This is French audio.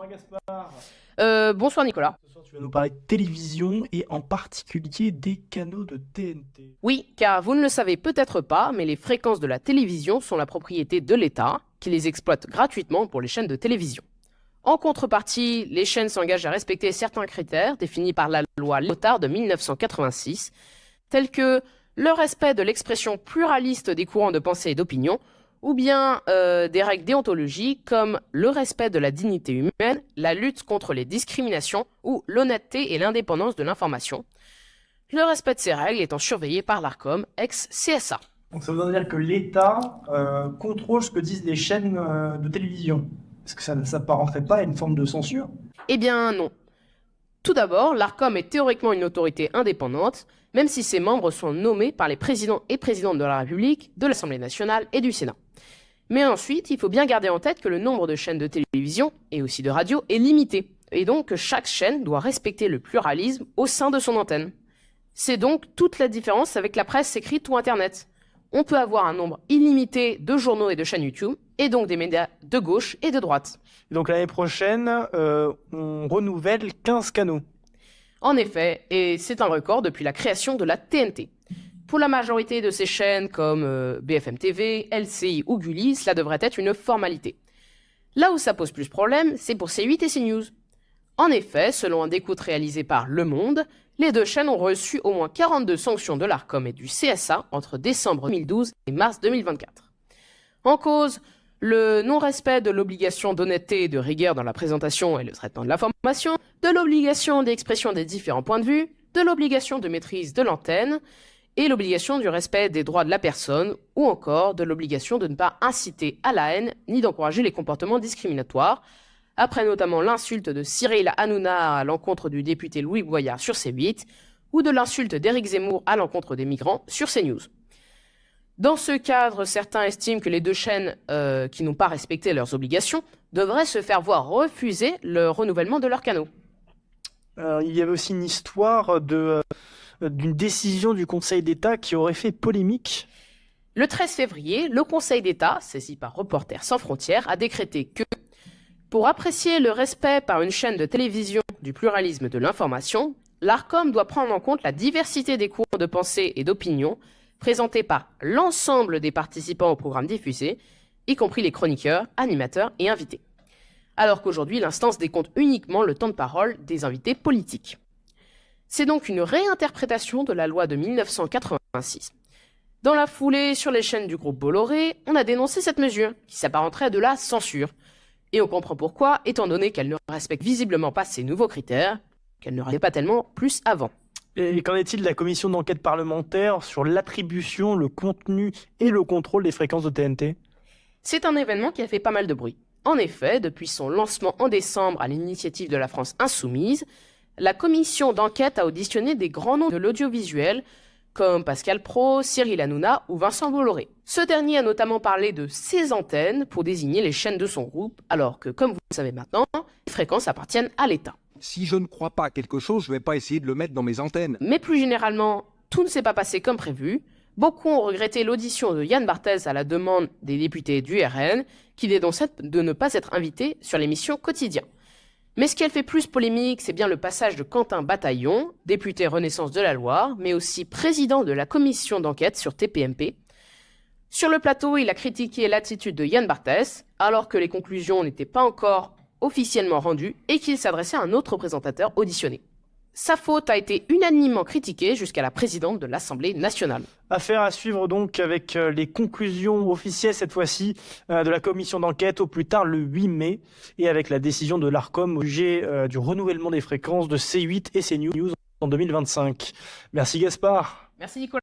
Bonsoir Gaspard. Bonsoir Nicolas. Ce soir tu vas nous parler de télévision et en particulier des canaux de TNT. Oui, car vous ne le savez peut-être pas, mais les fréquences de la télévision sont la propriété de l'État, qui les exploite gratuitement pour les chaînes de télévision. En contrepartie, les chaînes s'engagent à respecter certains critères définis par la loi Léotard de 1986, tels que le respect de l'expression pluraliste des courants de pensée et d'opinion, ou bien des règles déontologiques comme le respect de la dignité humaine, la lutte contre les discriminations ou l'honnêteté et l'indépendance de l'information. Le respect de ces règles étant surveillé par l'ARCOM, ex-CSA. Donc ça veut dire que l'État contrôle ce que disent les chaînes de télévision. Est-ce que ça ne s'apparenterait pas à une forme de censure? Eh bien non. Tout d'abord, l'ARCOM est théoriquement une autorité indépendante, même si ses membres sont nommés par les présidents et présidentes de la République, de l'Assemblée nationale et du Sénat. Mais ensuite, il faut bien garder en tête que le nombre de chaînes de télévision et aussi de radio est limité, et donc que chaque chaîne doit respecter le pluralisme au sein de son antenne. C'est donc toute la différence avec la presse écrite ou Internet. On peut avoir un nombre illimité de journaux et de chaînes YouTube, et donc des médias de gauche et de droite. Donc l'année prochaine, on renouvelle 15 canaux. En effet, et c'est un record depuis la création de la TNT. Pour la majorité de ces chaînes comme BFM TV, LCI ou Gulli, cela devrait être une formalité. Là où ça pose plus problème, c'est pour C8 et CNews. En effet, selon un décompte réalisé par Le Monde, les deux chaînes ont reçu au moins 42 sanctions de l'ARCOM et du CSA entre décembre 2012 et mars 2024. En cause, le non-respect de l'obligation d'honnêteté et de rigueur dans la présentation et le traitement de l'information, de l'obligation d'expression des différents points de vue, de l'obligation de maîtrise de l'antenne, et l'obligation du respect des droits de la personne, ou encore de l'obligation de ne pas inciter à la haine ni d'encourager les comportements discriminatoires, après notamment l'insulte de Cyril Hanouna à l'encontre du député Louis Boyard sur C8, ou de l'insulte d'Éric Zemmour à l'encontre des migrants sur CNews. Dans ce cadre, certains estiment que les deux chaînes qui n'ont pas respecté leurs obligations devraient se faire voir refuser le renouvellement de leurs canaux. Il y avait aussi une histoire d'une décision du Conseil d'État qui aurait fait polémique. Le 13 février, le Conseil d'État, saisi par Reporters sans frontières, a décrété que, pour apprécier le respect par une chaîne de télévision du pluralisme de l'information, l'ARCOM doit prendre en compte la diversité des courants de pensée et d'opinion présentés par l'ensemble des participants au programme diffusé, y compris les chroniqueurs, animateurs et invités. Alors qu'aujourd'hui, l'instance décompte uniquement le temps de parole des invités politiques. C'est donc une réinterprétation de la loi de 1986. Dans la foulée, sur les chaînes du groupe Bolloré, on a dénoncé cette mesure, qui s'apparenterait à de la censure. Et on comprend pourquoi, étant donné qu'elle ne respecte visiblement pas ces nouveaux critères, qu'elle ne rappelait pas tellement plus avant. Et qu'en est-il de la commission d'enquête parlementaire sur l'attribution, le contenu et le contrôle des fréquences de TNT? C'est un événement qui a fait pas mal de bruit. En effet, depuis son lancement en décembre à l'initiative de la France Insoumise, la commission d'enquête a auditionné des grands noms de l'audiovisuel, comme Pascal Praud, Cyril Hanouna ou Vincent Bolloré. Ce dernier a notamment parlé de ses antennes pour désigner les chaînes de son groupe, alors que, comme vous le savez maintenant, les fréquences appartiennent à l'État. Si je ne crois pas à quelque chose, je ne vais pas essayer de le mettre dans mes antennes. Mais plus généralement, tout ne s'est pas passé comme prévu. Beaucoup ont regretté l'audition de Yann Barthès à la demande des députés du RN, qui dénonçaient de ne pas être invités sur l'émission Quotidien. Mais ce qui a fait plus polémique, c'est bien le passage de Quentin Bataillon, député Renaissance de la Loire, mais aussi président de la commission d'enquête sur TPMP. Sur le plateau, il a critiqué l'attitude de Yann Barthès, alors que les conclusions n'étaient pas encore officiellement rendues et qu'il s'adressait à un autre présentateur auditionné. Sa faute a été unanimement critiquée jusqu'à la présidente de l'Assemblée nationale. Affaire à suivre donc avec les conclusions officielles cette fois-ci de la commission d'enquête au plus tard le 8 mai et avec la décision de l'ARCOM au sujet du renouvellement des fréquences de C8 et CNews en 2025. Merci Gaspard. Merci Nicolas.